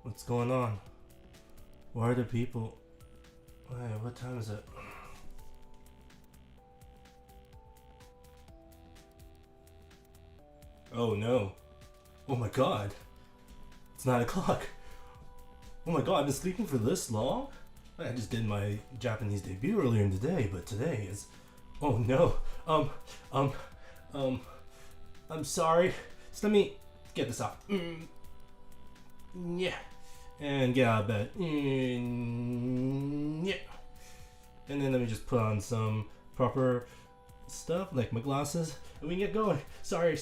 What's going on? Why are the people? Wait, what time is it? Oh no. Oh my god. It's 9 o'clock. Oh my god, I've been sleeping for this long? I just did my Japanese debut earlier in the day, but today is... Oh no. I'm sorry. Just let me get this off. Yeah. And get out of bed. Yeah. And then let me just put on some proper stuff, like my glasses, and we can get going. Sorry.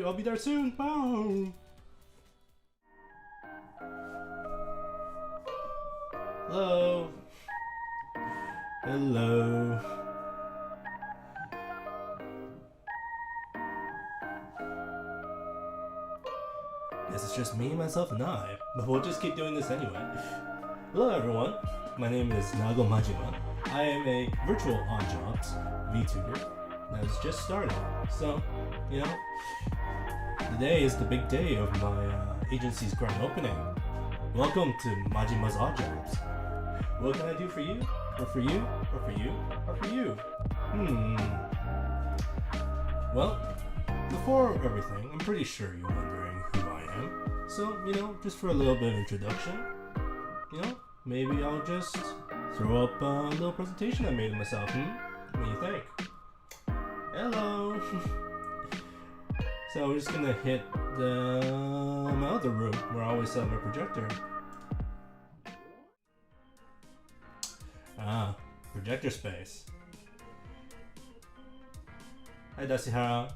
I'll be there soon. Bye. Hello. Guess it's just me, myself, and I, but we'll just keep doing this anyway. Hello everyone, my name is Nago Majima. I am a virtual on-jobs VTuber that has just started. So, you know, today is the big day of my agency's grand opening. Welcome to Majima's Odd Jobs. What can I do for you? Or for you? Or for you? Or for you? Well, before everything, I'm pretty sure you're wondering who I am. So, you know, just for a little bit of introduction, you know, maybe I'll just throw up a little presentation I made of myself. What do you think? Hello! So we're just gonna hit my other room where I always set up my projector. Projector space. Hi Dasihara.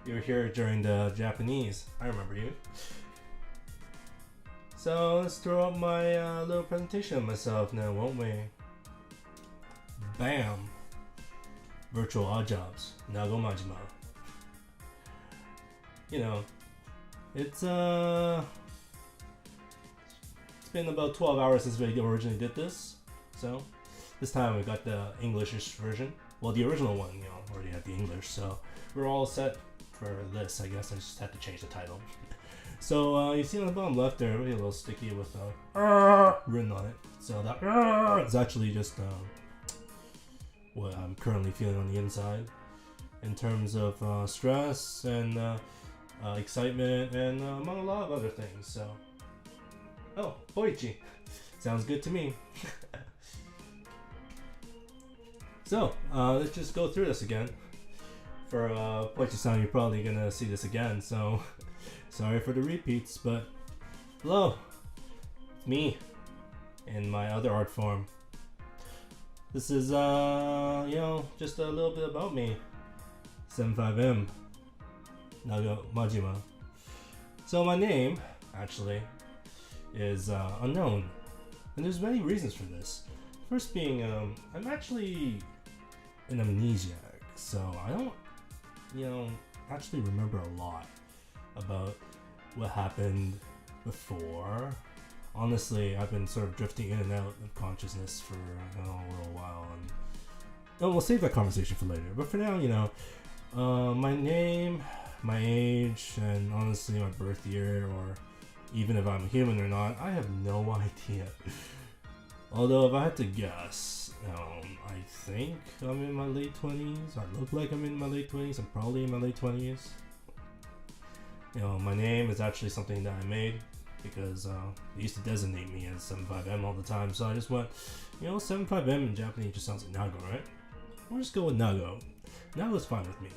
You were here during the Japanese. I remember you. So let's throw up my little presentation of myself now, won't we? Bam! Virtual odd jobs. Nago Majima. You know, it's been about 12 hours since we originally did this. So this time we got the Englishish version. Well, the original one, you know, already had the English, so we're all set for this. I guess I just had to change the title. So you see on the bottom left there, really a little sticky with written on it. So that is actually just what I'm currently feeling on the inside in terms of stress and excitement and among a lot of other things. So, oh, Boichi, sounds good to me. So let's just go through this again. For Boichi-san, you're probably gonna see this again, so sorry for the repeats, but hello, it's me in my other art form. This is, you know, just a little bit about me. 75M, Nago Majima. So my name, actually, is unknown, and there's many reasons for this. First being, I'm actually an amnesiac, so I don't, you know, actually remember a lot about what happened before. Honestly, I've been sort of drifting in and out of consciousness for a little while, and we'll save that conversation for later. But for now, you know, my name, my age, and honestly my birth year, or even if I'm human or not, I have no idea. Although if I had to guess, I think I'm in my late 20s. I look like I'm in my late 20s. I'm probably in my late 20s. You know, my name is actually something that I made because they used to designate me as 75M all the time. So I just went, you know, 75M in Japanese just sounds like Nago, right? We'll just go with Nago. Nago's fine with me.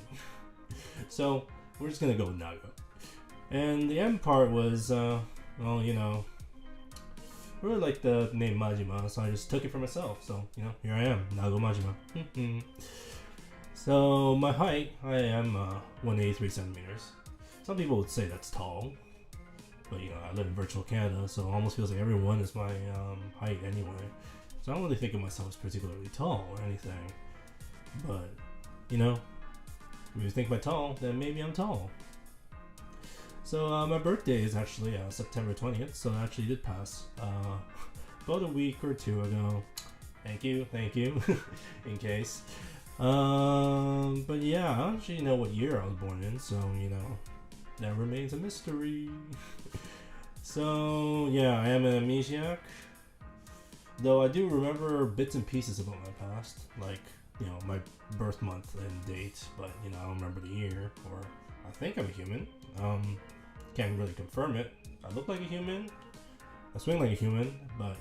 So we're just gonna go with Nago. And the M part was, well, you know, I really like the name Majima, so I just took it for myself. So, you know, here I am, Nago Majima. So, my height, I am 183 centimeters. Some people would say that's tall, but you know, I live in virtual Canada, so it almost feels like everyone is my height anyway. So I don't really think of myself as particularly tall or anything. But, you know, if you think by tall, then maybe I'm tall. So my birthday is actually September 20th, so it actually did pass about a week or two ago. Thank you, in case. But yeah, I don't actually know what year I was born in, so you know, that remains a mystery. So yeah, I am an amnesiac. Though I do remember bits and pieces about my past, like, my birth month and date, but, I don't remember the year, or I think I'm a human. Can't really confirm it. I look like a human, I swing like a human, but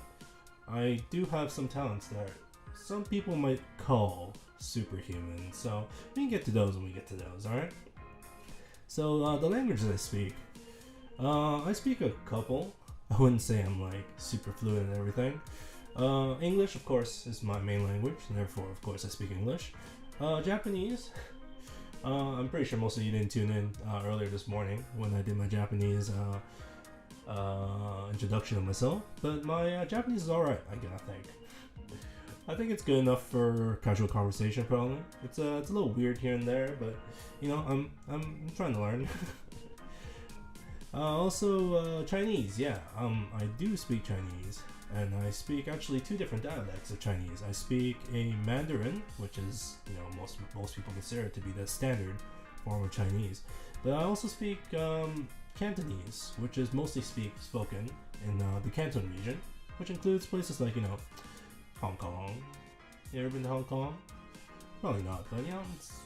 I do have some talents that some people might call superhuman, so we can get to those when we get to those, alright? So, the languages I speak a couple. I wouldn't say I'm, super fluent and everything. English, of course, is my main language, and therefore, of course, I speak English. Japanese, I'm pretty sure most of you didn't tune in earlier this morning when I did my Japanese introduction of myself, but my Japanese is alright, I think it's good enough for casual conversation, probably. It's a little weird here and there, but, I'm trying to learn. Also, Chinese, yeah, I do speak Chinese. And I speak actually two different dialects of Chinese. I speak a Mandarin, which is, most people consider it to be the standard form of Chinese. But I also speak Cantonese, which is mostly spoken in the Canton region, which includes places like, Hong Kong. You ever been to Hong Kong? Probably not, but it's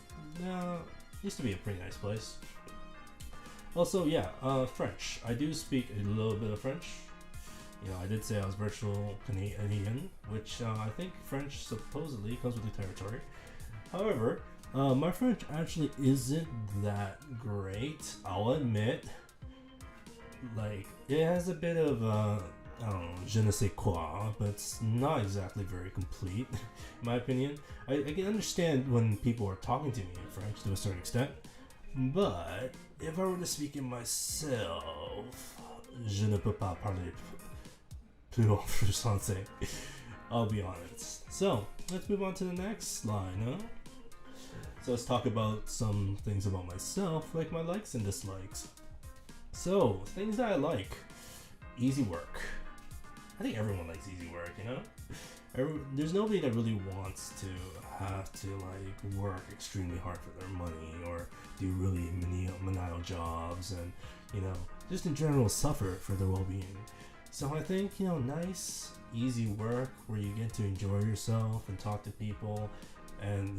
used to be a pretty nice place. Also, yeah, French. I do speak a little bit of French. I did say I was virtual Canadian, which I think French supposedly comes with the territory. However, my French actually isn't that great, I'll admit. It has a bit of, I don't know, je ne sais quoi, but it's not exactly very complete, in my opinion. I can understand when people are talking to me in French to a certain extent, but if I were to speak it myself, je ne peux pas parler français. I'll be honest. So, let's move on to the next slide, huh? So let's talk about some things about myself, like my likes and dislikes. So, things that I like. Easy work. I think everyone likes easy work, There's nobody that really wants to have to work extremely hard for their money or do really menial jobs and, just in general suffer for their well-being. So I think, nice, easy work where you get to enjoy yourself and talk to people and,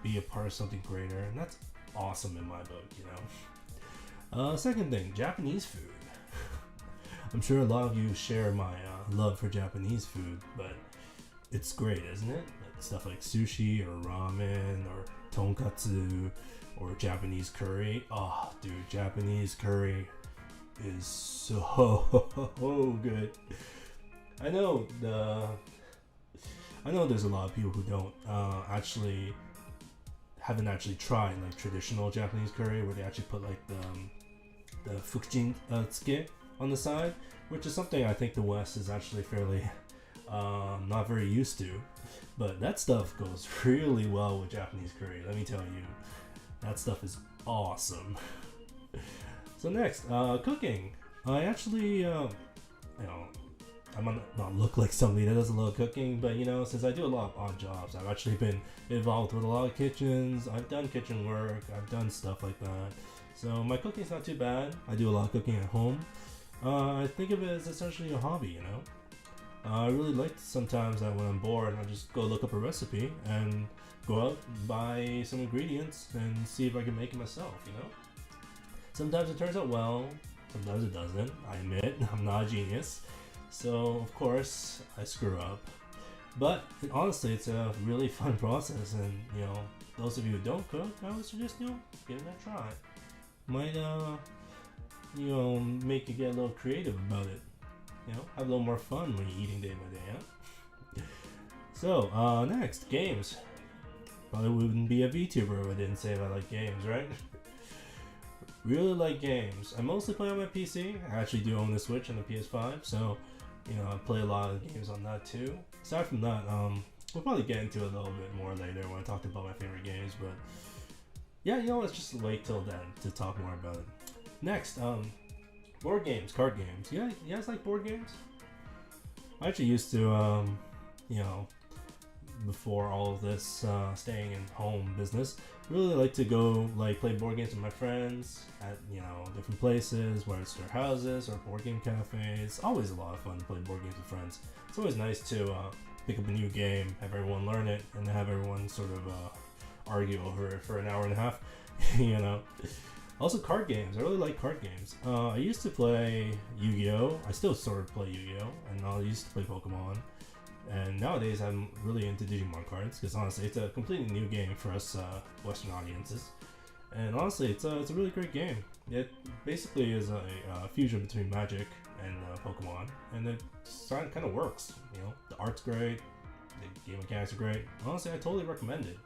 be a part of something greater. And that's awesome in my book, Second thing, Japanese food. I'm sure a lot of you share my love for Japanese food, but it's great, isn't it? Stuff like sushi or ramen or tonkatsu or Japanese curry. Oh, dude, Japanese curry is so good. I know there's a lot of people who don't haven't actually tried traditional Japanese curry where they actually put the fukjin tsuke on the side, which is something I think the West is actually fairly not very used to. But that stuff goes really well with Japanese curry, let me tell you. That stuff is awesome. So next, cooking. I actually, I might not look like somebody that does a lot of cooking, but since I do a lot of odd jobs, I've actually been involved with a lot of kitchens. I've done kitchen work. I've done stuff like that. So my cooking's not too bad. I do a lot of cooking at home. I think of it as essentially a hobby, I really like sometimes that when I'm bored, I'll just go look up a recipe and go out and buy some ingredients and see if I can make it myself, Sometimes it turns out well, sometimes it doesn't. I admit, I'm not a genius. So, of course, I screw up. But, honestly, it's a really fun process. And, those of you who don't cook, I would suggest, giving it a try. Might, make you get a little creative about it. Have a little more fun when you're eating day by day, huh? So, next, games. Probably wouldn't be a VTuber if I didn't say I like games, right? Really like games. I mostly play on my PC. I actually do own the Switch and the PS5, so I play a lot of games on that too. Aside from that, we'll probably get into it a little bit more later when I talk about my favorite games, but yeah, let's just wait till then to talk more about it. Next, board games, card games. Yeah, you guys like board games? I actually used to, before all of this staying in home business. Really like to go play board games with my friends at different places, whether it's their houses or board game cafes. Always a lot of fun to play board games with friends. It's always nice to pick up a new game, have everyone learn it, and have everyone sort of argue over it for an hour and a half. Also card games. I really like card games. I used to play Yu-Gi-Oh! I still sort of play Yu-Gi-Oh! And I used to play Pokemon. And nowadays I'm really into Digimon cards because honestly it's a completely new game for us Western audiences. And honestly it's a really great game. It basically is a fusion between Magic and Pokemon, and it kind of works. The art's great, the game mechanics are great. Honestly, I totally recommend it.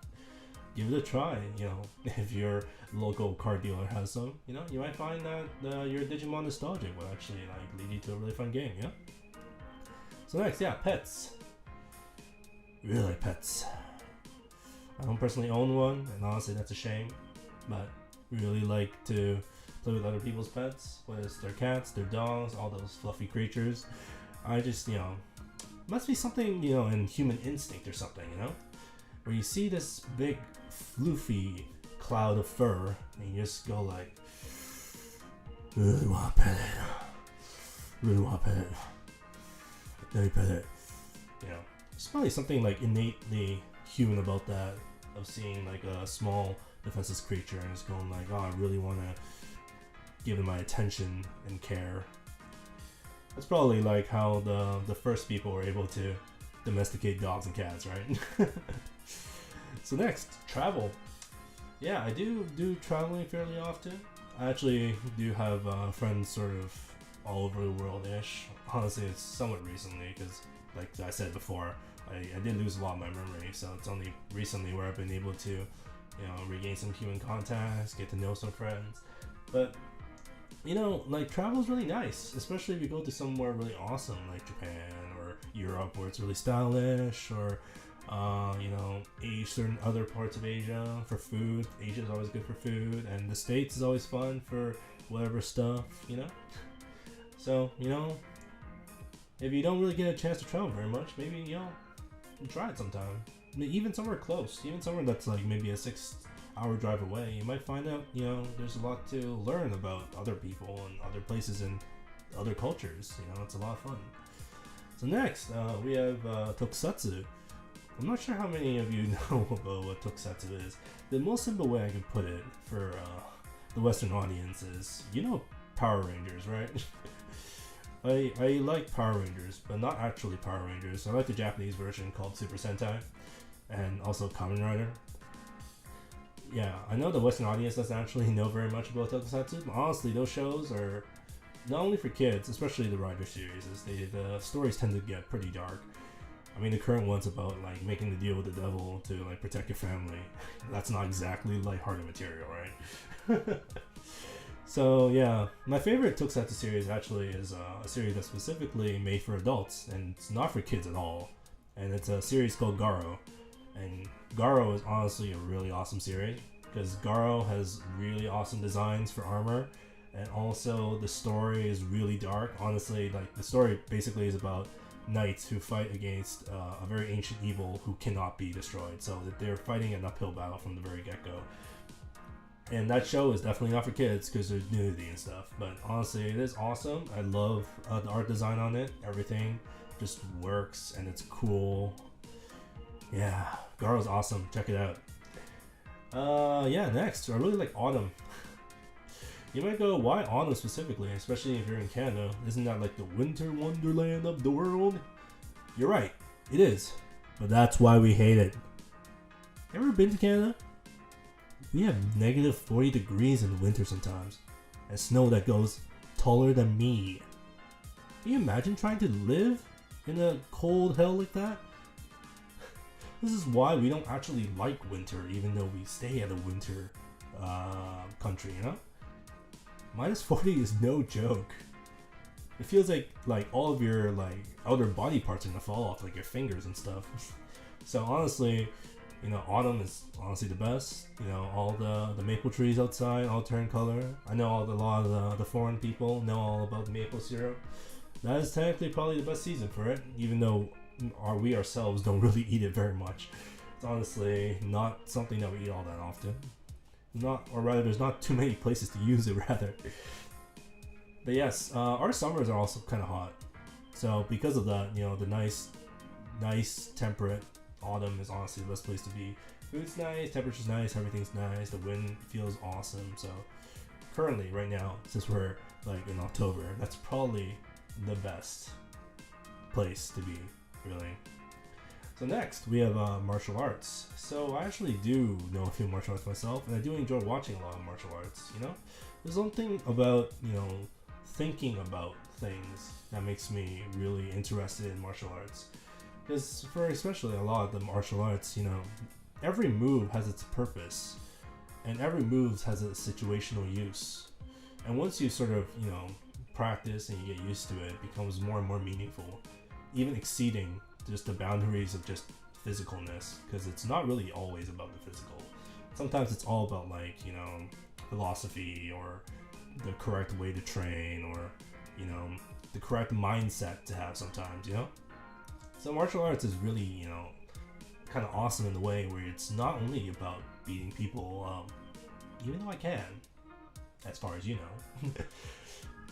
Give it a try. If your local card dealer has some, you might find that your Digimon nostalgia will actually lead you to a really fun game. So next, pets. Really like pets. I don't personally own one, and honestly that's a shame, but really like to play with other people's pets, whether it's their cats, their dogs, all those fluffy creatures. I just, must be something, in human instinct or something, where you see this big floofy cloud of fur, and you just go like, really want to pet it, really want to pet it, let me pet it. There's probably something innately human about that, of seeing a small defenseless creature and just going oh, I really want to give it my attention and care. That's probably how the first people were able to domesticate dogs and cats, right? So next, travel. Yeah, I do traveling fairly often. I actually do have friends sort of all over the world-ish. Honestly, it's somewhat recently because, like I said before, I did lose a lot of my memory, so it's only recently where I've been able to, regain some human contacts, get to know some friends. But, travel is really nice, especially if you go to somewhere really awesome like Japan or Europe where it's really stylish, or, certain other parts of Asia for food. Asia is always good for food, and the States is always fun for whatever stuff, So, if you don't really get a chance to travel very much, maybe, try it sometime. Even somewhere close, even somewhere that's maybe a 6-hour drive away, you might find out, there's a lot to learn about other people and other places and other cultures. It's a lot of fun. So next, we have Tokusatsu. I'm not sure how many of you know about what Tokusatsu is. The most simple way I could put it for the Western audience is, Power Rangers, right? I like Power Rangers, but not actually Power Rangers. I like the Japanese version called Super Sentai, and also Kamen Rider. Yeah, I know the Western audience doesn't actually know very much about Tokusatsu, but honestly, those shows are not only for kids, especially the Rider series, the stories tend to get pretty dark. I mean, the current one's about making the deal with the devil to protect your family. That's not exactly lighthearted material, right? So yeah, my favorite Tokusatsu series actually is a series that's specifically made for adults, and it's not for kids at all. And it's a series called Garo. And Garo is honestly a really awesome series, because Garo has really awesome designs for armor, and also the story is really dark. Honestly, the story basically is about knights who fight against a very ancient evil who cannot be destroyed. So that they're fighting an uphill battle from the very get-go. And that show is definitely not for kids because there's nudity and stuff. But honestly, it is awesome. I love the art design on it. Everything just works and it's cool. Yeah, Garo's awesome. Check it out. Next, I really like autumn. You might go, why autumn specifically? Especially if you're in Canada. Isn't that the winter wonderland of the world? You're right, it is. But that's why we hate it. Ever been to Canada? We have negative 40 degrees in the winter sometimes, and snow that goes taller than me. Can you imagine trying to live in a cold hell like that? This is why we don't actually like winter, even though we stay at a winter country, Minus 40 is no joke. It feels like all of your outer body parts are gonna fall off, your fingers and stuff. So honestly, autumn is honestly the best. All the maple trees outside all turn color. I know a lot of the foreign people know all about maple syrup. That is technically probably the best season for it, even though we ourselves don't really eat it very much. It's honestly not something that we eat all that often. Or rather, there's not too many places to use it, rather. But yes, our summers are also kind of hot. So because of that, the nice temperate autumn is honestly the best place to be. Food's nice, temperature's nice, everything's nice, the wind feels awesome. So currently, right now, since we're like in October, that's probably the best place to be, really. So next, we have martial arts. So I actually do know a few martial arts myself, and I do enjoy watching a lot of martial arts, There's something about, thinking about things that makes me really interested in martial arts. Because for especially a lot of the martial arts, every move has its purpose, and every move has a situational use. And once you sort of, practice and you get used to it, it becomes more and more meaningful, even exceeding just the boundaries of just physicalness, because it's not really always about the physical. Sometimes it's all about philosophy, or the correct way to train, or the correct mindset to have sometimes. So martial arts is really kind of awesome in the way where it's not only about beating people, even though I can, as far as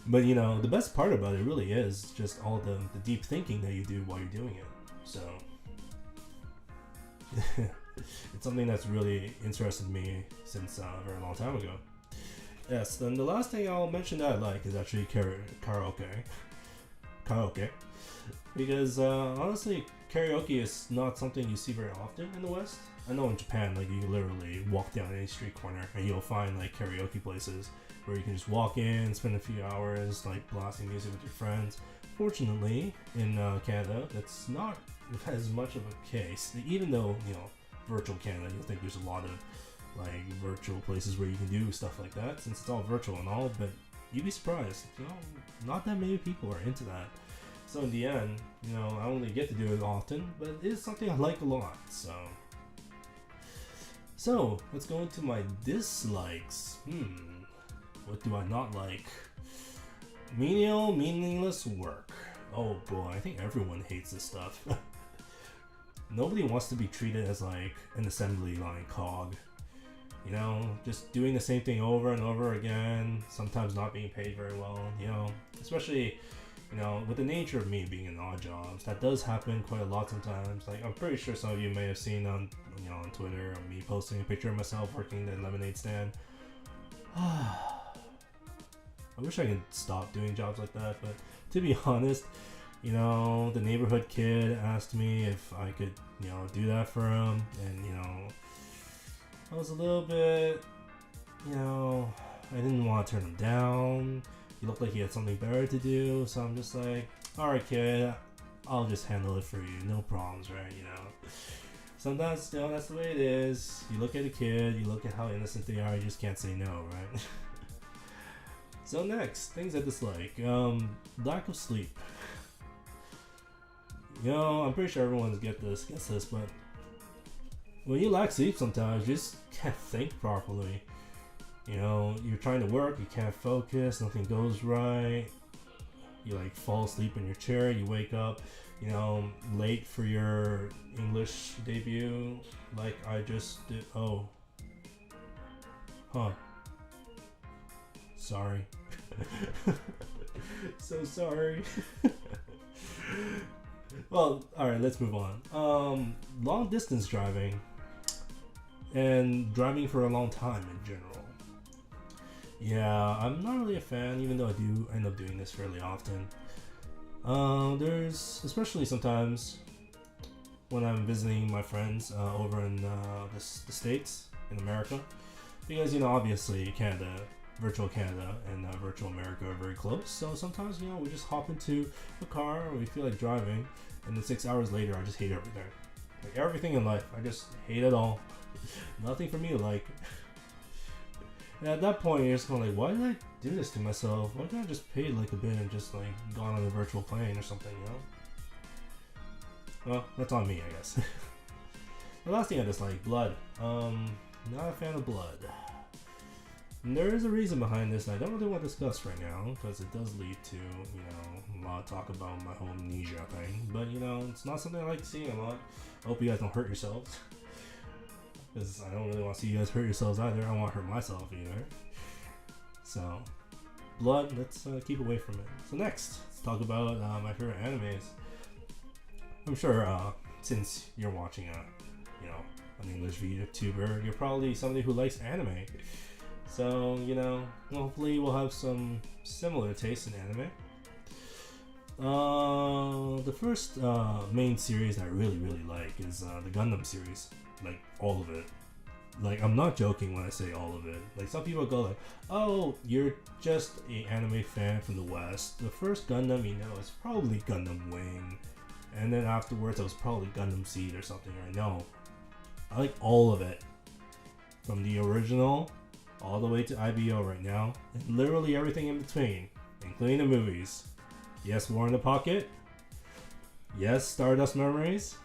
but the best part about it really is just all the deep thinking that you do while you're doing it. So it's something that's really interested me since a very long time ago. Yes, then the last thing I'll mention that I like is actually karaoke. Because honestly, karaoke is not something you see very often in the West. I know in Japan, you literally walk down any street corner and you'll find karaoke places where you can just walk in, spend a few hours blasting music with your friends. Fortunately, in Canada, that's not as much of a case. Even though virtual Canada, you'll think there's a lot of virtual places where you can do stuff like that, since it's all virtual and all. But you'd be surprised, not that many people are into that. So in the end, I don't really get to do it often, but it is something I like a lot. So let's go into my dislikes. What do I not like? Menial, meaningless work. Oh boy, I think everyone hates this stuff. Nobody wants to be treated as an assembly line cog. Just doing the same thing over and over again, sometimes not being paid very well, especially, with the nature of me being in odd jobs, that does happen quite a lot sometimes. I'm pretty sure some of you may have seen on Twitter, or me posting a picture of myself working the lemonade stand. I wish I could stop doing jobs like that, but to be honest, the neighborhood kid asked me if I could, do that for him, and, I was a little bit, I didn't want to turn him down. He looked like he had something better to do, so I'm just like, alright kid, I'll just handle it for you, no problems, right, Sometimes, that's the way it is. You look at a kid, you look at how innocent they are, you just can't say no, right? So next, things I dislike. Lack of sleep. I'm pretty sure everyone gets this, but when you lack sleep sometimes, you just can't think properly. You're trying to work, you can't focus, nothing goes right. You fall asleep in your chair, you wake up, late for your English debut, like I just did. Oh. Huh. Sorry. So sorry. Well, alright, let's move on. Long distance driving and driving for a long time in general. Yeah, I'm not really a fan, even though I do end up doing this fairly often. There's, especially sometimes when I'm visiting my friends over in the States, in America, because obviously virtual Canada and virtual America are very close, so sometimes we just hop into a car or we feel like driving, and then 6 hours later I just hate everything. Everything in life, I just hate it all. Nothing for me to like. And at that point you're just going why did I do this to myself? Why didn't I just pay a bit and just gone on a virtual plane or something, Well, that's on me, I guess. The last thing I dislike, blood. Not a fan of blood. And there is a reason behind this that I don't really want to discuss right now, because it does lead to, a lot of talk about my whole amnesia thing. But, it's not something I like seeing a lot. I hope you guys don't hurt yourselves. Because I don't really want to see you guys hurt yourselves either. I don't want to hurt myself either. So, blood, let's keep away from it. So next, let's talk about my favorite animes. I'm sure since you're watching an English VTuber, you're probably somebody who likes anime. So, hopefully we'll have some similar tastes in anime. The first main series I really like is the Gundam series. Like, all of it. Like, I'm not joking when I say all of it. Like, some people go like, oh, you're just an anime fan from the West. The first Gundam is probably Gundam Wing. And then afterwards it was probably Gundam Seed or something. Or no. I like all of it. From the original all the way to IBO right now, and literally everything in between, including the movies. Yes, War in the Pocket. Yes, Stardust Memories.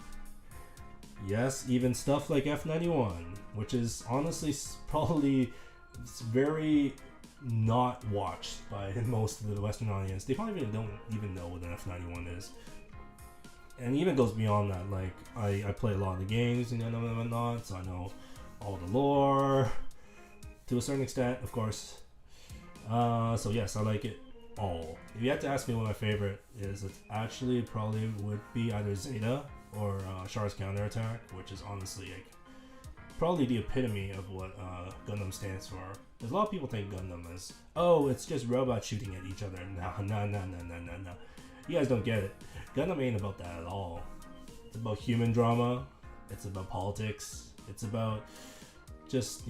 Yes, even stuff like F91, which is honestly probably very not watched by most of the Western audience. They probably don't even know what an F91 is. And even goes beyond that. Like, I play a lot of the games and whatnot, so I know all the lore. To a certain extent, of course. So yes, I like it all. If you had to ask me what my favorite is, it actually probably would be either Zeta or Char's Counterattack, which is honestly like probably the epitome of what Gundam stands for. Because a lot of people think Gundam is, oh, it's just robots shooting at each other. No. You guys don't get it. Gundam ain't about that at all. It's about human drama. It's about politics. It's about just,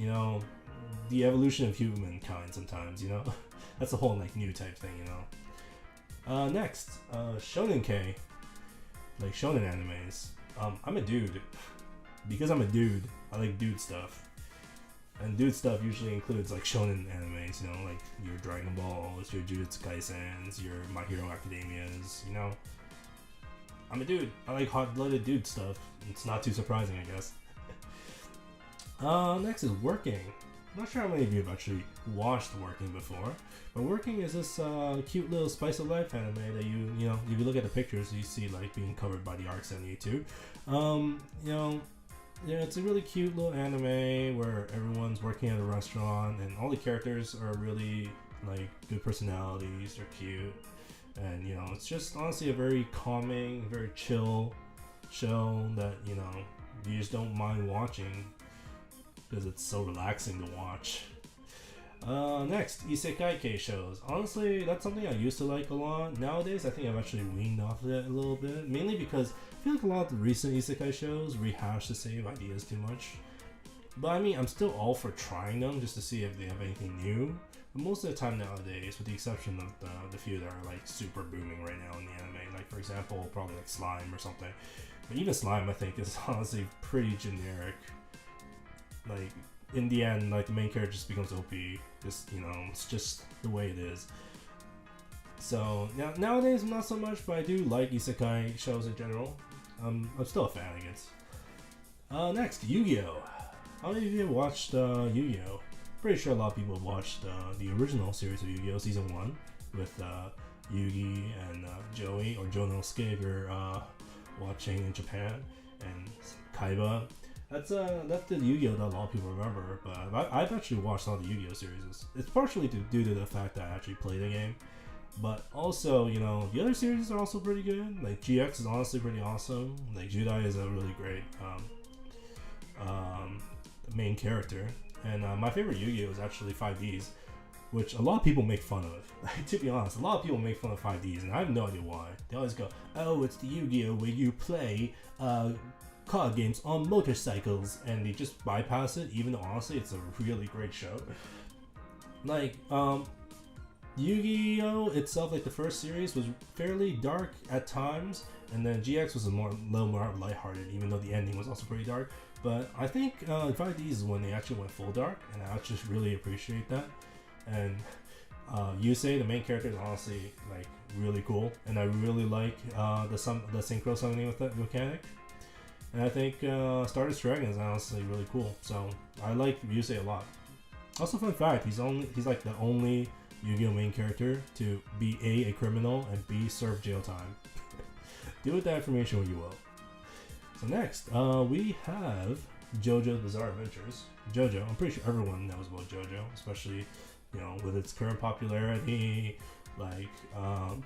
the evolution of humankind sometimes, That's a whole like new type thing, Next, Shonen K. Like shonen animes. I'm a dude. Because I'm a dude, I like dude stuff. And dude stuff usually includes like shonen animes, like your Dragon Balls, your Jujutsu Kaisens, your My Hero Academias, I'm a dude. I like hot-blooded dude stuff. It's not too surprising, I guess. Next is Working. I'm not sure how many of you have actually watched Working before, but Working is this cute little spice of life anime that if you look at the pictures, you see like being covered by the ARC-72. It's a really cute little anime where everyone's working at a restaurant and all the characters are really like good personalities. They're cute, and it's just honestly a very calming, very chill show that you just don't mind watching. Because it's so relaxing to watch. Next, Isekai shows. Honestly, that's something I used to like a lot. Nowadays, I think I've actually weaned off of it a little bit. Mainly because I feel like a lot of the recent Isekai shows rehash the same ideas too much. But I mean, I'm still all for trying them just to see if they have anything new. But most of the time nowadays, with the exception of the few that are like super booming right now in the anime, like for example, probably like Slime or something. But even Slime, I think, is honestly pretty generic. Like, in the end, like, the main character just becomes OP. Just, it's just the way it is. So, nowadays, not so much, but I do like isekai shows in general. I'm still a fan, I guess. Next, Yu-Gi-Oh! How many of you have watched Yu-Gi-Oh? Pretty sure a lot of people have watched the original series of Yu-Gi-Oh! Season 1 with Yugi and Joey, or Jonosuke if you're watching in Japan, and Kaiba. That's the Yu-Gi-Oh! That a lot of people remember, but I've actually watched all the Yu-Gi-Oh! Series. It's partially due to the fact that I actually played the game, but also, the other series are also pretty good. Like, GX is honestly pretty awesome. Like, Judai is a really great main character. And my favorite Yu-Gi-Oh! is actually 5Ds, which a lot of people make fun of. To be honest, a lot of people make fun of 5Ds, and I have no idea why. They always go, oh, it's the Yu-Gi-Oh! Where you play card games on motorcycles, and they just bypass it, even though honestly it's a really great show. Like, Yu-Gi-Oh! Itself, like the first series, was fairly dark at times, and then GX was a little more lighthearted, even though the ending was also pretty dark. But I think 5Ds is when they actually went full dark, and I just really appreciate that. And Yusei, the main character, is honestly like really cool, and I really like the synchro summoning with that mechanic. And I think Stardust Dragon is honestly really cool, so I like Yusei a lot. Also, fun fact: he's like the only Yu-Gi-Oh main character to be a criminal and B serve jail time. Do with that information what you will. So next, we have Jojo Bizarre Adventures. Jojo, I'm pretty sure everyone knows about Jojo, especially with its current popularity. Like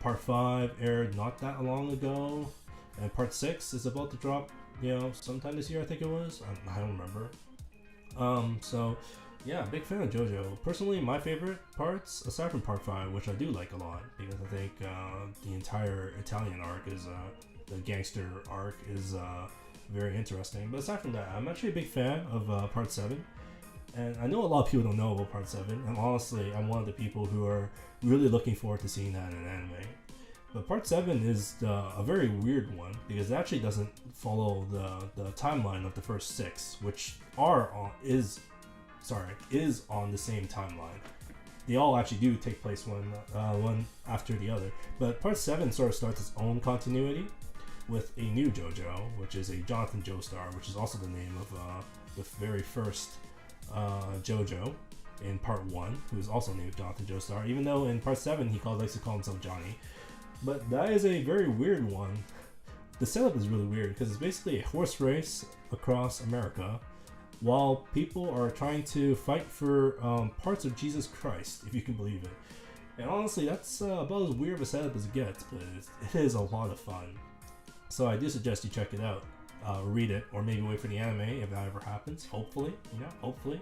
part 5 aired not that long ago, and part 6 is about to drop sometime this year, I think it was. I don't remember. So yeah, big fan of Jojo. Personally, my favorite parts, aside from part 5, which I do like a lot, because I think the entire Italian arc is the gangster arc is very interesting. But aside from that, I'm actually a big fan of part 7. And I know a lot of people don't know about part 7, and honestly, I'm one of the people who are really looking forward to seeing that in an anime. But part 7 is a very weird one, because it actually doesn't follow the timeline of the first 6, which is on the same timeline. They all actually do take place one after the other. But part 7 sort of starts its own continuity with a new JoJo, which is a Jonathan Joestar, which is also the name of the very first JoJo in part 1, who is also named Jonathan Joestar, even though in part 7 he likes to call himself Johnny. But that is a very weird one. The setup is really weird because it's basically a horse race across America while people are trying to fight for parts of Jesus Christ, if you can believe it. And honestly, that's about as weird of a setup as it gets, but it is a lot of fun. So I do suggest you check it out. Read it, or maybe wait for the anime if that ever happens. Hopefully, hopefully.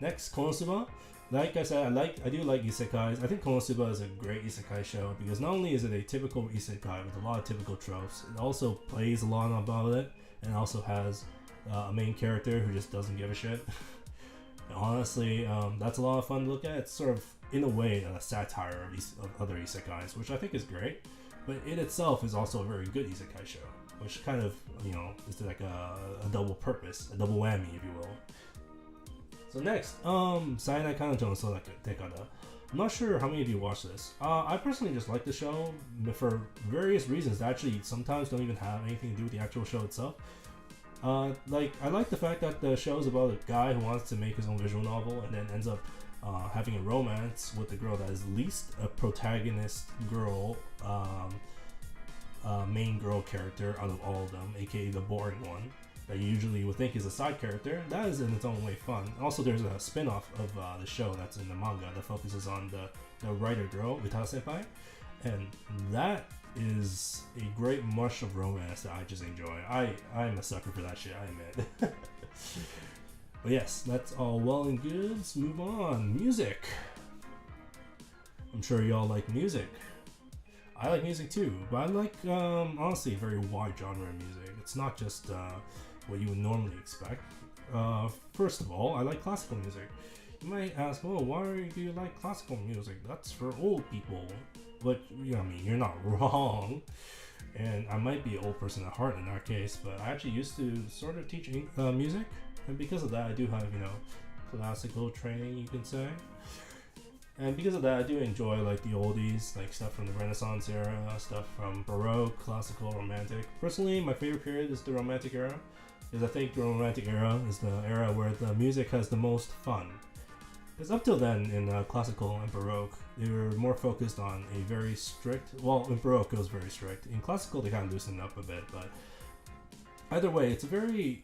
Next, Konosuba. Like I said, I do like isekais. I think Konosuba is a great isekai show because not only is it a typical isekai with a lot of typical tropes, it also plays a lot about it, and also has a main character who just doesn't give a shit. And honestly, that's a lot of fun to look at. It's sort of, in a way, a satire of other isekais, which I think is great. But it itself is also a very good isekai show, which kind of, is like a double purpose, a double whammy, if you will. So next, Sainai Kanojo no Sodatekada. I'm not sure how many of you watch this. I personally just like the show for various reasons that actually sometimes don't even have anything to do with the actual show itself. I like the fact that the show is about a guy who wants to make his own visual novel and then ends up having a romance with a girl that is least a protagonist girl, main girl character out of all of them, aka the boring one that you usually would think is a side character. That is in its own way fun. Also, there's a spin-off of the show that's in the manga that focuses on the writer girl, Utara Senpai, and that is a great mush of romance that I just enjoy. I'm a sucker for that shit, I admit. But yes, that's all well and good. Let's move on. Music. I'm sure y'all like music. I like music too, but I like, honestly, a very wide genre of music. It's not just what you would normally expect. First of all, I like classical music. You might ask, oh, why do you like classical music? That's for old people. But, you're not wrong. And I might be an old person at heart in that case, but I actually used to sort of teach music. And because of that, I do have, classical training, you can say. And because of that, I do enjoy like the oldies, like stuff from the Renaissance era, stuff from Baroque, classical, romantic. Personally, my favorite period is the Romantic era, because I think the Romantic era is the era where the music has the most fun. Because up till then, in classical and Baroque, they were more focused on a very strict, well, in Baroque it was very strict. In classical, they kind of loosened up a bit, but either way, it's a very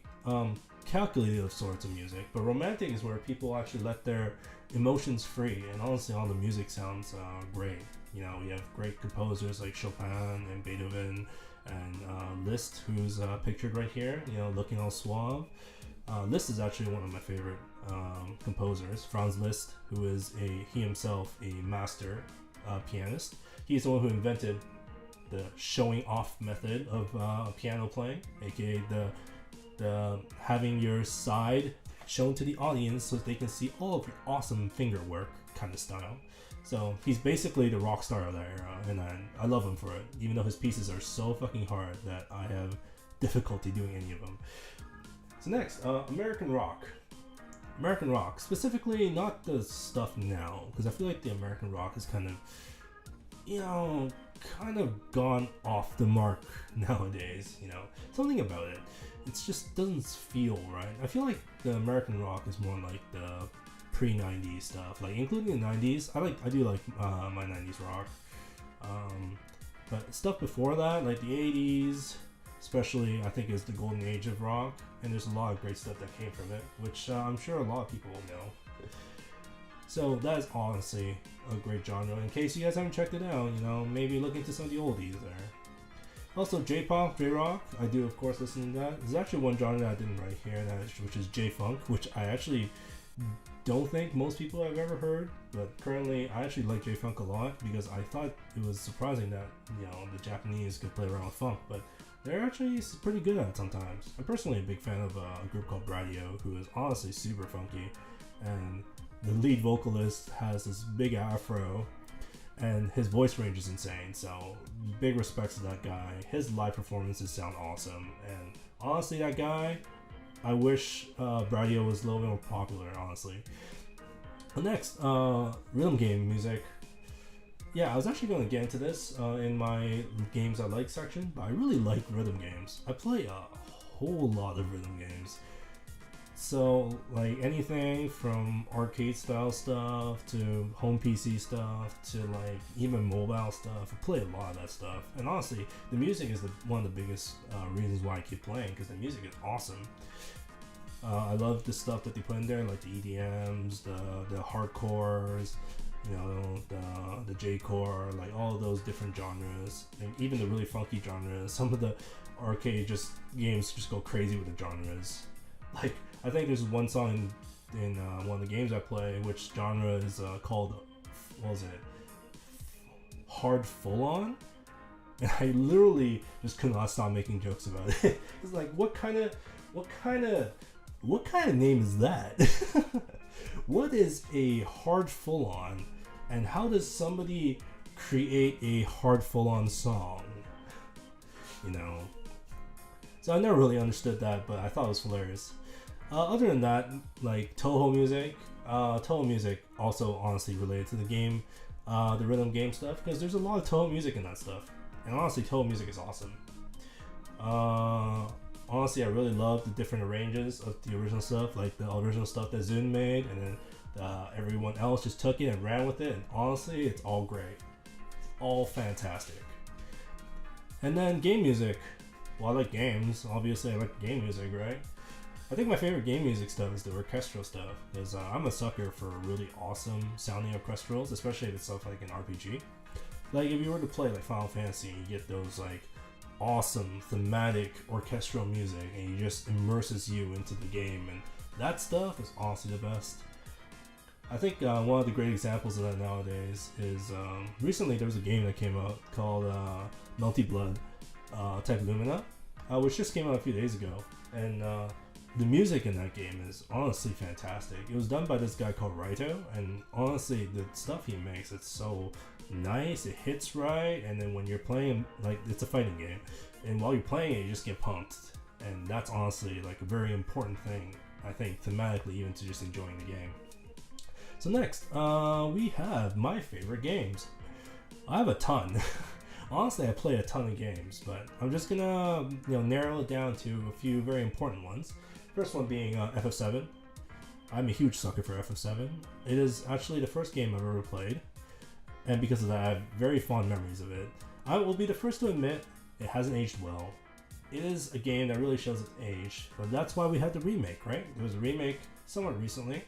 calculated sorts of music. But romantic is where people actually let their emotions free, and honestly, all the music sounds great. We have great composers like Chopin and Beethoven and Liszt, who's pictured right here, looking all suave. Liszt is actually one of my favorite composers. Franz Liszt, who is he himself a master pianist. He's the one who invented the showing off method of piano playing, aka the having your side shown to the audience so that they can see all of your awesome finger work kind of style. So he's basically the rock star of that era, and I love him for it, even though his pieces are so fucking hard that I have difficulty doing any of them. So next, American rock. American rock, specifically not the stuff now, because I feel like the American rock is kind of gone off the mark nowadays. Something about it just doesn't feel right. I feel like the American rock is more like the pre-90s stuff, like including the 90s. I do like my 90s rock. But stuff before that, like the 80s, especially, I think is the golden age of rock. And there's a lot of great stuff that came from it, which I'm sure a lot of people will know. So that is honestly a great genre. In case you guys haven't checked it out, you know, maybe look into some of the oldies there. Also, J-pop, J-rock, I do of course listen to that. There's actually one genre that I didn't write here, which is J-funk, which I actually don't think most people have ever heard. But currently, I actually like J-funk a lot because I thought it was surprising that, you know, the Japanese could play around with funk, but they're actually pretty good at it sometimes. I'm personally a big fan of a group called Radio, who is honestly super funky, and the lead vocalist has this big afro, and his voice range is insane, so big respects to that guy. His live performances sound awesome, and honestly, that guy, I wish Radio was a little bit more popular, honestly. But next, rhythm game music. Yeah, I was actually going to get into this in my games I like section, but I really like rhythm games. I play a whole lot of rhythm games. So, like anything from arcade style stuff to home PC stuff to like even mobile stuff. I play a lot of that stuff. And honestly, the music is one of the biggest reasons why I keep playing, because the music is awesome. I love the stuff that they put in there, like the EDMs, the hardcores, you know, the J-core, like all of those different genres, and even the really funky genres. Some of the arcade games just go crazy with the genres. Like, I think there's one song in one of the games I play, which genre is called, what was it? Hard Full On? And I literally just could not stop making jokes about it. It's like, what kind of name is that? What is a hard full on, and how does somebody create a hard full on song? You know. So I never really understood that, but I thought it was hilarious. Other than that, like Toho music. Toho music also honestly related to the game, the rhythm game stuff, because there's a lot of Toho music in that stuff. And honestly, Toho music is awesome. Honestly, I really love the different arranges of the original stuff, like the original stuff that Zune made, and then everyone else just took it and ran with it. And honestly, it's all great. It's all fantastic. And then game music. Well, I like games. Obviously, I like game music, right? I think my favorite game music stuff is the orchestral stuff, because I'm a sucker for really awesome sounding orchestrals, especially if it's stuff like an RPG. Like if you were to play like Final Fantasy, you get those like awesome thematic orchestral music, and it just immerses you into the game, and that stuff is honestly the best. I think one of the great examples of that nowadays is recently there was a game that came out called Melty Blood Type Lumina, which just came out a few days ago, and the music in that game is honestly fantastic. It was done by this guy called Raito, and honestly, the stuff he makes, it's so nice, it hits right, and then when you're playing, like, it's a fighting game, and while you're playing it, you just get pumped, and that's honestly like a very important thing, I think, thematically, even to just enjoying the game. So next, we have my favorite games. I have a ton. Honestly, I play a ton of games, but I'm just gonna narrow it down to a few very important ones. First one being FF7. I'm a huge sucker for FF7. It is actually the first game I've ever played, and because of that, I have very fond memories of it. I will be the first to admit it hasn't aged well. It is a game that really shows its age, but that's why we had the remake, right? There was a remake somewhat recently,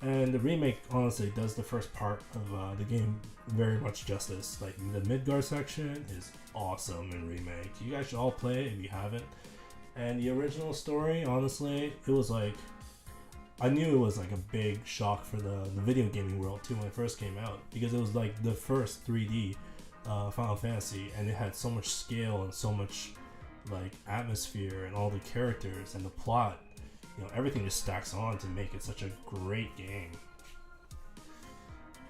and the remake honestly does the first part of the game very much justice. Like the Midgar section is awesome in remake. You guys should all play it if you haven't. And the original story, honestly, it was like, I knew it was like a big shock for the video gaming world too when it first came out, because it was like the first 3D Final Fantasy, and it had so much scale and so much like atmosphere and all the characters and the plot. Everything just stacks on to make it such a great game.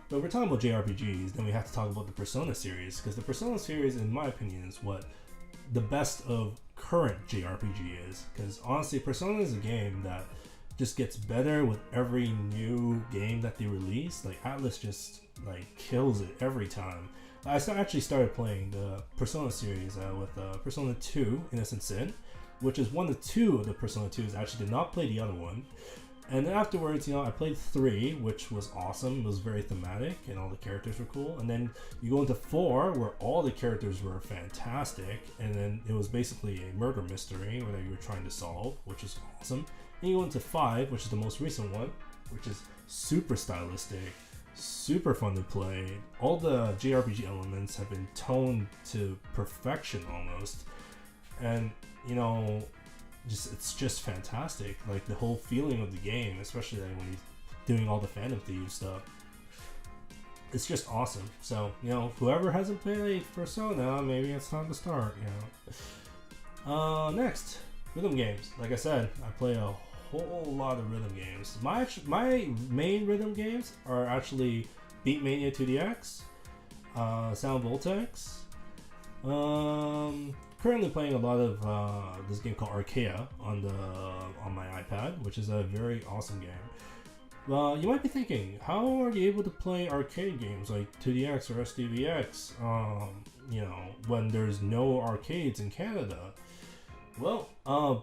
But if we're talking about JRPGs, then we have to talk about the Persona series, because the Persona series, in my opinion, is what the best of current JRPG is. Because honestly, Persona is a game that just gets better with every new game that they release. Like Atlas just like kills it every time. I actually started playing the Persona series with Persona 2 Innocent Sin, which is one of two of the Persona 2s. I actually did not play the other one. And then afterwards, I played 3, which was awesome. It was very thematic, and all the characters were cool. And then you go into 4, where all the characters were fantastic, and then it was basically a murder mystery that you were trying to solve, which is awesome. And you go into 5, which is the most recent one, which is super stylistic, super fun to play. All the JRPG elements have been toned to perfection almost, and it's just fantastic. Like the whole feeling of the game, especially like when you're doing all the Phantom Thieves stuff, it's just awesome. So whoever hasn't played Persona, maybe it's time to start. Next, rhythm games. Like I said, I play a whole lot of rhythm games. My main rhythm games are actually Beatmania 2DX, Sound Voltex. Currently playing a lot of this game called Archaea on my iPad, which is a very awesome game. You might be thinking, how are you able to play arcade games like 2DX or SDVX, when there's no arcades in Canada? Well,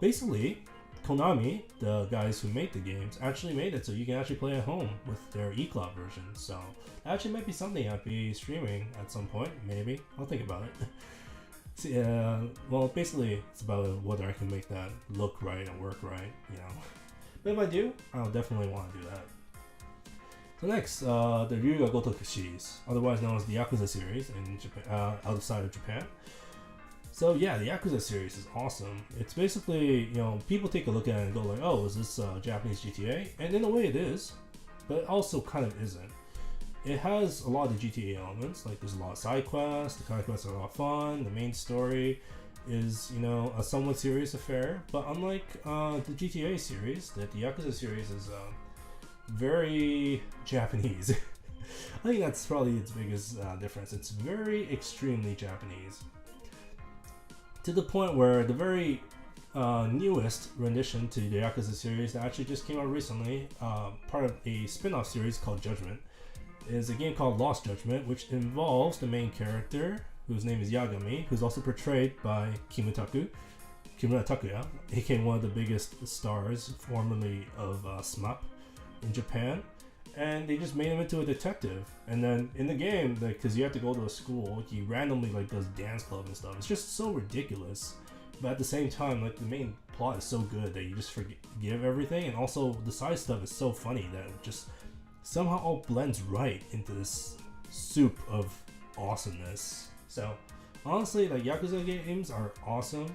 basically, Konami, the guys who make the games, actually made it so you can actually play at home with their eCloud version. So that actually might be something I'd be streaming at some point, maybe. I'll think about it. Well, basically, it's about whether I can make that look right and work right, But if I do, I'll definitely want to do that. So next, the Ryuga Gotoku series, otherwise known as the Yakuza series in Japan, outside of Japan. So yeah, the Yakuza series is awesome. It's basically, people take a look at it and go like, oh, is this Japanese GTA? And in a way it is, but it also kind of isn't. It has a lot of the GTA elements, like there's a lot of side quests, the side quests are a lot of fun, the main story is, a somewhat serious affair, but unlike the GTA series, the Yakuza series is very Japanese. I think that's probably its biggest difference. It's very extremely Japanese. To the point where the very newest rendition to the Yakuza series that actually just came out recently, part of a spin-off series called Judgment, is a game called Lost Judgment, which involves the main character, whose name is Yagami, who's also portrayed by Kimura Takuya, aka one of the biggest stars formerly of SMAP in Japan. And they just made him into a detective. And then in the game, because you have to go to a school, he randomly does dance club and stuff. It's just so ridiculous. But at the same time, the main plot is so good that you just forgive everything. And also the side stuff is so funny that it just somehow all blends right into this soup of awesomeness. So honestly, Yakuza games are awesome,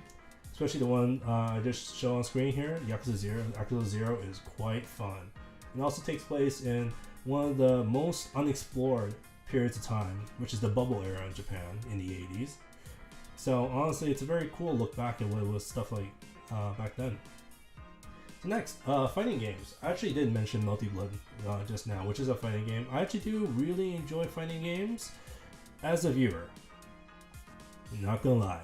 especially the one I just show on screen here, Yakuza 0. Yakuza 0 is quite fun. It also takes place in one of the most unexplored periods of time, which is the bubble era in Japan in the 80s. So honestly, it's a very cool look back at what it was stuff like back then. So next, fighting games. I actually did mention Melty Blood just now, which is a fighting game. I actually do really enjoy fighting games as a viewer. Not gonna lie,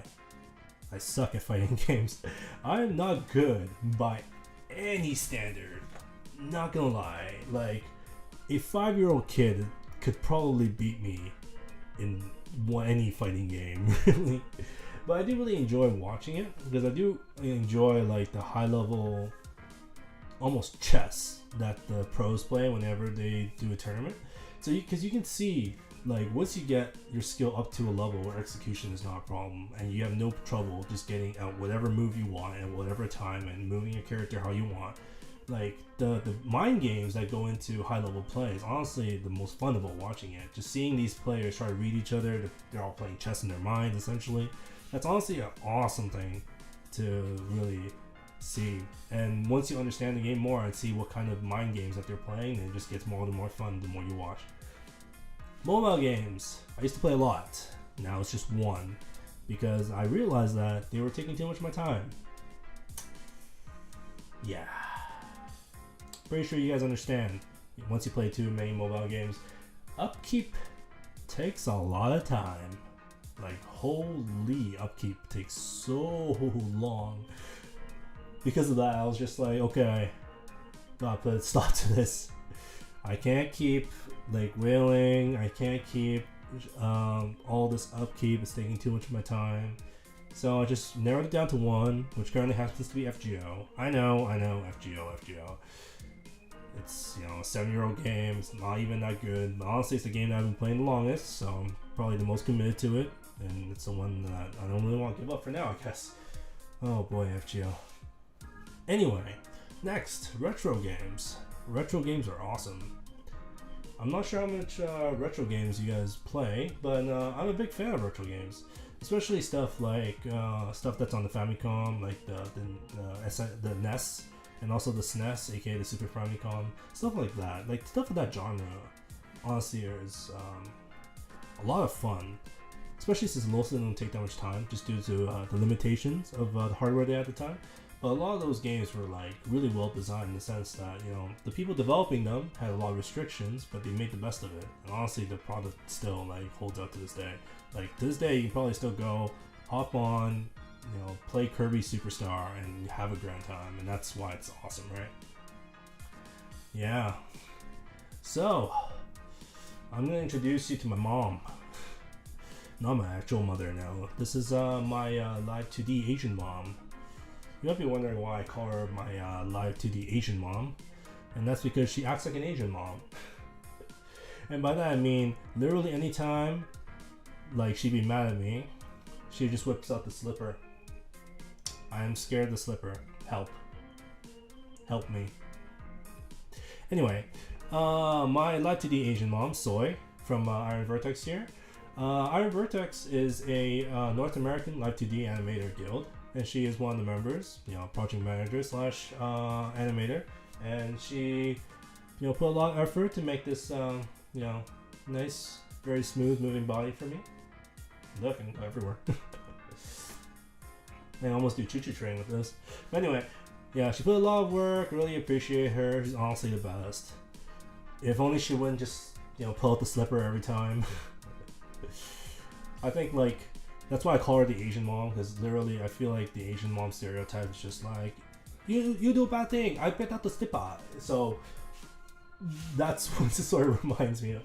I suck at fighting games. I am not good by any standard. Not gonna lie, a 5-year-old kid could probably beat me in any fighting game, really. But I do really enjoy watching it, because I do enjoy the high level, almost chess that the pros play whenever they do a tournament. So because you can see, once you get your skill up to a level where execution is not a problem, and you have no trouble just getting out whatever move you want at whatever time and moving your character how you want. The mind games that go into high level play is honestly the most fun about watching it. Just seeing these players try to read each other, they're all playing chess in their minds essentially. That's honestly an awesome thing to really see. And once you understand the game more and see what kind of mind games that they're playing, it just gets more and more fun the more you watch. Mobile games. I used to play a lot. Now it's just one, because I realized that they were taking too much of my time. Yeah. Pretty sure you guys understand. Once you play too many mobile games, upkeep takes a lot of time. Holy, upkeep takes so long. Because of that, I was just okay, gotta put a stop to this. I can't keep wailing. I can't keep all this upkeep. It's taking too much of my time. So I just narrowed it down to one, which currently happens to be FGO. I know, FGO. It's, you know, a 7-year-old game. It's not even that good. But honestly, it's the game that I've been playing the longest, so I'm probably the most committed to it. And it's the one that I don't really want to give up for now, I guess. Oh boy, FGO. Anyway, next, retro games. Retro games are awesome. I'm not sure how much retro games you guys play, but I'm a big fan of retro games. Especially stuff like stuff that's on the Famicom, like the NES, and also the SNES, aka the Super Famicom, stuff like that. Like stuff of that genre, honestly, is a lot of fun. Especially since most of them don't take that much time, just due to the limitations of the hardware they had at the time. But a lot of those games were like really well designed in the sense that, you know, the people developing them had a lot of restrictions, but they made the best of it. And honestly, the product still like holds up to this day. Like to this day, you can probably still go, hop on, you know, play Kirby Superstar and have a grand time, and that's why it's awesome, right? Yeah. So, I'm gonna introduce you to my mom. Not my actual mother now. This is my live 2D Asian mom. You might be wondering why I call her my live 2D Asian mom, and that's because she acts like an Asian mom. And by that I mean literally anytime like she'd be mad at me, she just whips out the slipper. I am scared of the slipper. Help. Help me. Anyway, my live 2D Asian mom, Soy, from Iron Vertex here. Iron Vertex is a North American live 2D animator guild, and she is one of the members, you know, project manager slash animator, and she, you know, put a lot of effort to make this, you know, nice, very smooth moving body for me. Look, I can go everywhere. I almost do choo-choo train with this. But anyway, yeah, she put a lot of work. Really appreciate her. She's honestly the best. If only she wouldn't just, you know, pull out the slipper every time. I think like that's why I call her the Asian mom, because literally I feel like the Asian mom stereotype is just like, you do a bad thing, I bet out the slipper. So that's what this sort of reminds me of.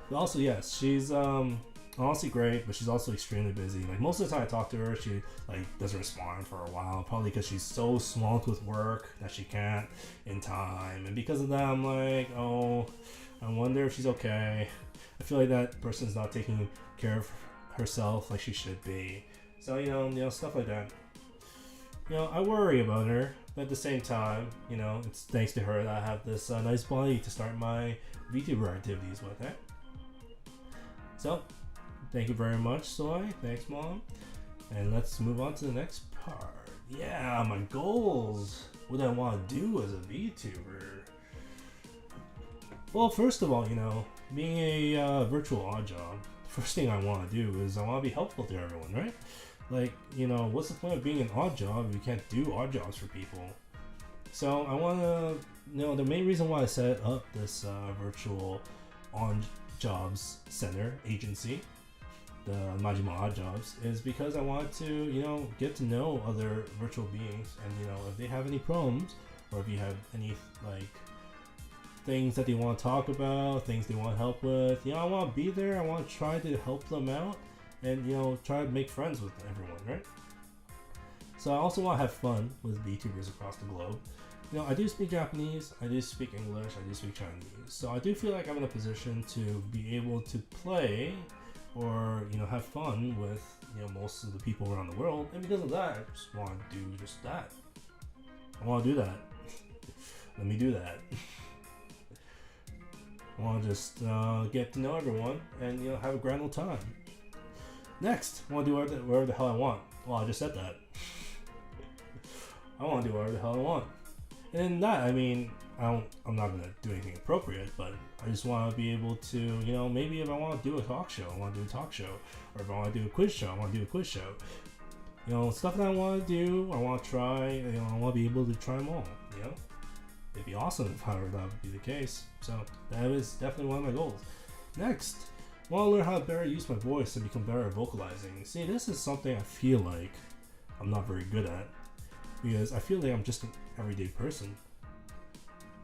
But also, yes, she's honestly great, but she's also extremely busy. Like most of the time I talk to her, she like doesn't respond for a while, probably because she's so swamped with work that she can't in time. And because of that, I'm like, oh, I wonder if she's okay. I feel like that person's not taking care of herself like she should be. So you know, stuff like that. You know, I worry about her, but at the same time, you know, it's thanks to her that I have this nice body to start my VTuber activities with, eh? So, thank you very much, Soy. Thanks, Mom. And let's move on to the next part. Yeah, my goals. What I want to do as a VTuber. Well, first of all, you know, being a virtual odd job, the first thing I want to do is I want to be helpful to everyone, right? Like, you know, what's the point of being an odd job if you can't do odd jobs for people? So I want to, you know, the main reason why I set up this virtual on jobs center agency, the Majima odd jobs, is because I want to, you know, get to know other virtual beings, and you know, if they have any problems or if you have any like things that they want to talk about, things they want help with, you know, I want to be there. I want to try to help them out, and you know, try to make friends with everyone, right? So I also want to have fun with VTubers across the globe. You know, I do speak Japanese, I do speak English, I do speak Chinese, so I do feel like I'm in a position to be able to play or, you know, have fun with, you know, most of the people around the world, and because of that, I just want to do just that. I want to do that. Let me do that. I want to just get to know everyone and, you know, have a grand old time. Next, I want to do whatever the hell I want. Well, I just said that. I want to do whatever the hell I want. And that, I mean, I'm not going to do anything appropriate, but I just want to be able to, you know, maybe if I want to do a talk show, I want to do a talk show. Or if I want to do a quiz show, I want to do a quiz show. You know, stuff that I want to do, I want to try, you know, I want to be able to try them all, you know? It'd be awesome if however that would be the case. So that is definitely one of my goals. Next, I want to learn how to better use my voice and become better at vocalizing. See, this is something I feel like I'm not very good at, because I feel like I'm just an everyday person,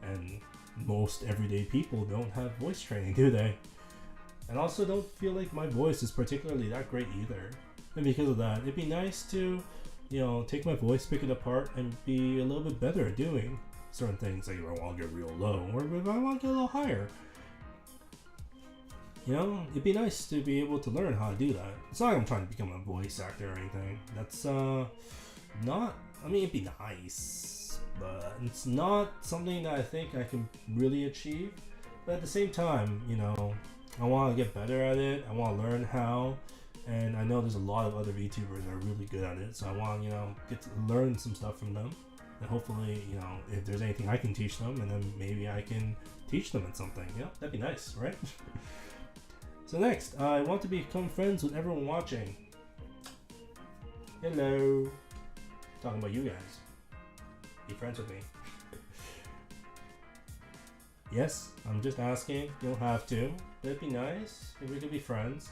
and most everyday people don't have voice training, do they? And also don't feel like my voice is particularly that great either. And because of that, it'd be nice to, take my voice, pick it apart, and be a little bit better at doing certain things. Like if I want to get real low, or if I want to get a little higher. It'd be nice to be able to learn how to do that. It's not like I'm trying to become a voice actor or anything. That's not. I mean, it'd be nice, but it's not something that I think I can really achieve. But at the same time, I want to get better at it. I want to learn how. And I know there's a lot of other VTubers that are really good at it, so I want get to learn some stuff from them, and hopefully if there's anything I can teach them, and then maybe I can teach them at something. That'd be nice, right? So next, I want to become friends with everyone watching. Hello, talking about you guys. Be friends with me. Yes, I'm just asking. You don't have to. That'd be nice if we could be friends.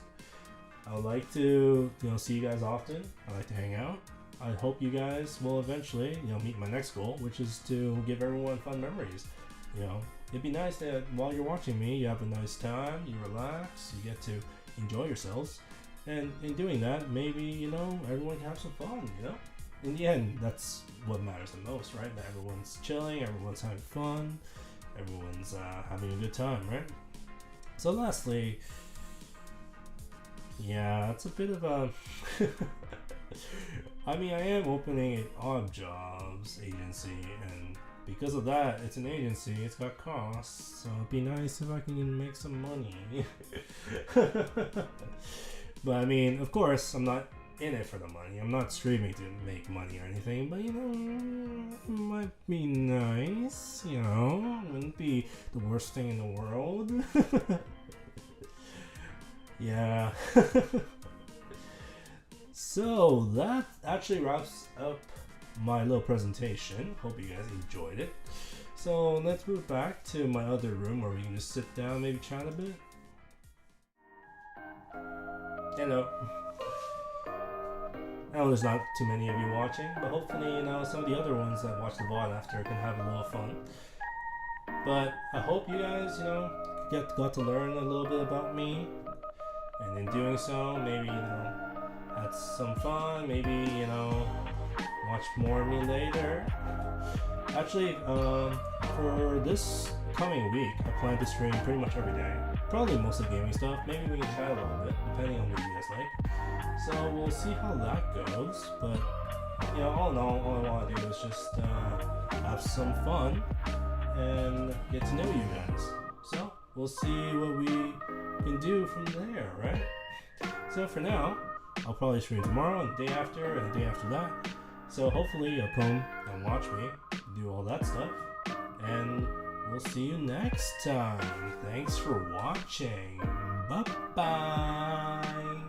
I would like to, see you guys often. I like to hang out. I hope you guys will eventually, meet my next goal, which is to give everyone fun memories. It'd be nice that while you're watching me, you have a nice time, you relax, you get to enjoy yourselves. And in doing that, maybe, everyone can have some fun, In the end, that's what matters the most, right? That everyone's chilling, everyone's having fun, everyone's having a good time, right? So lastly, yeah, it's a bit of a... I mean, I am opening an odd jobs agency, and because of that, it's an agency, it's got costs, so it'd be nice if I can make some money. But I mean, of course, I'm not in it for the money. I'm not streaming to make money or anything, but it might be nice, it wouldn't be the worst thing in the world. Yeah. So that actually wraps up my little presentation. Hope you guys enjoyed it. So let's move back to my other room where we can just sit down, maybe chat a bit. Hello. I know there's not too many of you watching, but hopefully, some of the other ones that watch the VOD after can have a little fun. But I hope you guys, got to learn a little bit about me. And in doing so, maybe, had some fun, maybe, watch more of me later. Actually, for this coming week, I plan to stream pretty much every day. Probably mostly gaming stuff, maybe we can chat a little bit, depending on what you guys like. So we'll see how that goes, but, all in all I want to do is just have some fun and get to know you guys. So we'll see what we can do from there, right? So for now, I'll probably stream tomorrow and the day after and the day after that. So hopefully you'll come and watch me do all that stuff. And we'll see you next time. Thanks for watching. Bye-bye.